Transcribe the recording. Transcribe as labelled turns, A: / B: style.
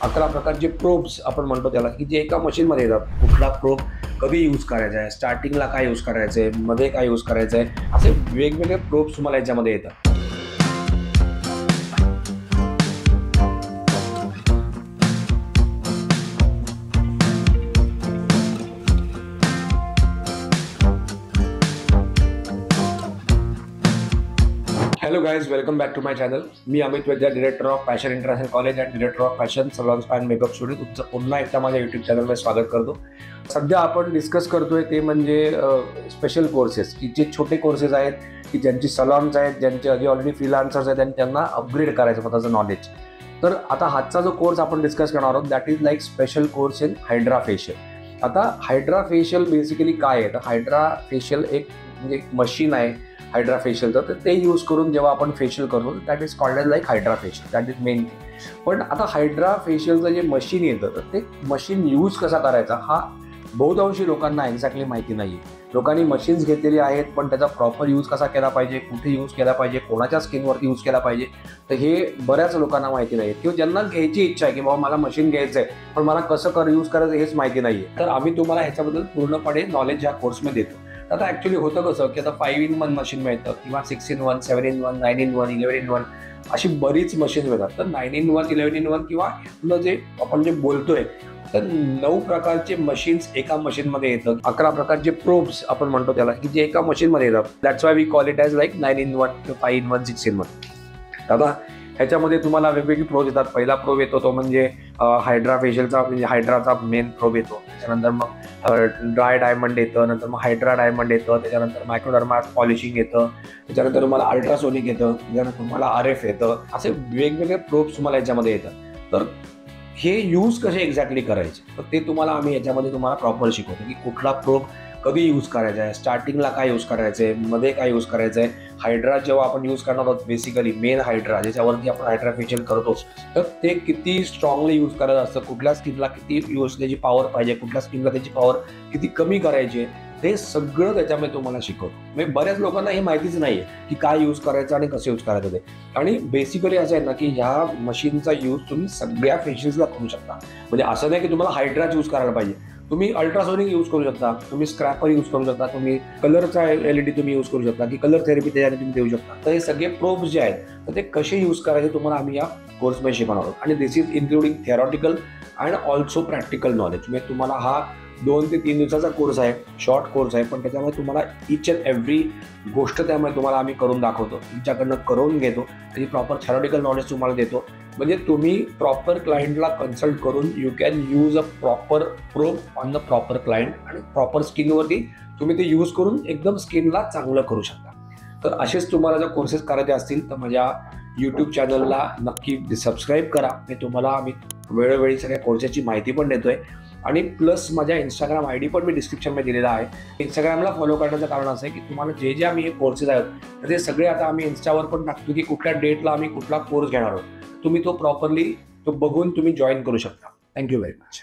A: 11 प्रकारचे प्रोब्स आपण म्हणतो त्याला, की जे एका मशीनमध्ये येतात. कुठला प्रोब कधी यूज करायचा आहे, स्टार्टिंगला काय यूज करायचं आहे, मध्ये काय यूज करायचं आहे, असे वेगवेगळे प्रोब्स तुम्हाला याच्यामध्ये येतात. Hello guys, welcome back to my channel. मी Amit Vaidya, director of fashion international college and director of fashion salons and makeup studio. तुमचं पुन्हा एकदा माझ्या यूट्यूब चॅनलमध्ये स्वागत करतो. सध्या आपण डिस्कस करतोय ते म्हणजे स्पेशल कोर्सेस, की जे छोटे कोर्सेस आहेत, की ज्यांची सलॉन्स आहेत, ज्यांचे ऑलरेडी फ्रीलान्सर्स आहेत आणि त्यांना अपग्रेड करायचं स्वतःचं नॉलेज. तर आता हातचा जो कोर्स आपण डिस्कस करणार आहोत that is like special course in hydra facial. आता हायड्रा फेशियल बेसिकली काय आहे, तर हायड्रा फेशियल एक म्हणजे मशीन आहे हायड्रा फेशियलचं. तर ते यूज करून जेव्हा आपण फेशियल करतो that is called as like hydra facial, that is main thing. पण आता हायड्रा फेशियलचं जे मशीन येतं तर ते मशीन यूज कसा करायचा हा बहुतांशी लोकांना एक्झॅक्टली माहिती नाही आहे. लोकांनी मशीन्स घेतलेली आहेत पण त्याचा प्रॉपर यूज कसा केला पाहिजे, कुठे यूज केला पाहिजे, कोणाच्या स्किनवरती यूज केला पाहिजे, तर हे बऱ्याच लोकांना माहिती नाही आहे. किंवा ज्यांना घ्यायची इच्छा आहे की बाबा मला मशीन घ्यायचं आहे पण मला कसं यूज करायचं हेच माहिती नाही आहे, तर आम्ही तुम्हाला ह्याच्याबद्दल पूर्णपणे नॉलेज या कोर्समध्ये देतो. आता ॲक्च्युली होतं कसं की आता 5-in-1 मशीन मिळतं किंवा 6-in-1, 7-in-1, 9-in-1, 11-in-1 अशी बरीच मशीन मिळतात. तर 9-in-1, 11-in-1 किंवा जे आपण जे बोलतोय तर 9 प्रकारचे मशीन्स एका मशीनमध्ये येतात. 11 प्रकारचे प्रोब्स आपण म्हणतो त्याला, की जे एका मशीनमध्ये येतात. That's why we call it as like 9-in-1, 5-in-1, 6-in-1. आता ह्याच्यामध्ये तुम्हाला वेगवेगळी प्रोब येतात. पहिला प्रोब येतो तो म्हणजे हायड्रा फेशियलचा, म्हणजे हायड्राचा मेन प्रोब येतो. त्याच्यानंतर मग ड्राय डायमंड येतं, नंतर मग हायड्रा डायमंड येतं, त्याच्यानंतर मायक्रोडर्मा पॉलिशिंग येतं, त्याच्यानंतर तुम्हाला अल्ट्रासोनिक येतं, त्याच्यानंतर तुम्हाला RF येतं. असे वेगवेगळे प्रोब्स तुम्हाला याच्यामध्ये येतात. तर हे यूज कसे एक्झॅक्टली करायचे तर ते तुम्हाला आम्ही याच्यामध्ये तुम्हाला प्रॉपर शिकवतो, की कुठला प्रोब कधी यूज करायचा आहे, स्टार्टिंगला काय यूज करायचं आहे, मध्ये काय यूज करायचं आहे. हायड्रा जेव्हा आपण यूज करणार आहोत बेसिकली मेन हायड्रा ज्याच्यावरती आपण हायड्रा फेशियल करतो तर ते किती स्ट्रॉंगली यूज करायचं असतं, कुठल्या स्किनला किती यूज त्याची पॉवर पाहिजे, कुठल्या स्किनला त्याची पॉवर किती कमी करायची, ते सगळं त्याच्यामध्ये तुम्हाला शिकवतो. म्हणजे बऱ्याच लोकांना हे माहितीच नाही आहे की काय यूज करायचं आणि कसं यूज करायचं ते. आणि बेसिकली असं आहे ना की ह्या मशीनचा यूज तुम्ही सगळ्या फेशियल्सला करू शकता. म्हणजे असं नाही की तुम्हाला हायड्राच यूज करायला पाहिजे, तुम्ही अल्ट्रासोनिक यूज करू शकता, तुम्ही स्क्रॅपर यूज करू शकता, तुम्ही कलरचा LED तुम्ही यूज करू शकता, की कलर थेरपी त्याच्याने तुम्ही देऊ शकता. तर हे सगळे प्रोब्स जे आहेत तर ते कसे यूज करायचे तुम्हाला आम्ही या कोर्समध्ये शिकवणार आहोत. आणि this is including theoretical and also practical knowledge. म्हणजे तुम्हाला हा 2 ते 3 दिवसाचा कोर्स आहे, शॉर्ट कोर्स आहे, पण त्याच्यामध्ये तुम्हाला ईच अँड एव्हरी गोष्ट त्यामुळे तुम्हाला आम्ही करून दाखवतो, तुमच्याकडनं करून घेतो, त्याची प्रॉपर थेरॉटिकल नॉलेज तुम्हाला देतो. म्हणजे तुम्ही प्रॉपर क्लायंटला कन्सल्ट करून you can use a proper probe on the proper client आणि प्रॉपर स्किनवरती तुम्ही ते यूज करून एकदम स्किनला चांगलं करू शकता. तर असेच तुम्हाला जर कोर्सेस करायचे असतील तर माझ्या यूट्यूब चॅनलला नक्की सबस्क्राईब करा. मी तुम्हाला आम्ही वेळोवेळी सगळ्या कोर्सेसची माहिती पण देतोय. आणि प्लस माझ्या इंस्टाग्राम ID पण मी डिस्क्रिप्शनमध्ये दिलेला आहे. इंस्टाग्रामला फॉलो करण्याचं कारण असं आहे की तुम्हाला जे आम्ही हे कोर्सेस आहेत तर ते सगळे आता आम्ही इन्स्टावर पण टाकतो की कुठल्या डेटला आम्ही कुठला कोर्स घेणार आहोत. तुम्ही तो प्रॉपरली तो बघून तुम्ही जॉईन करू शकता. Thank you very much.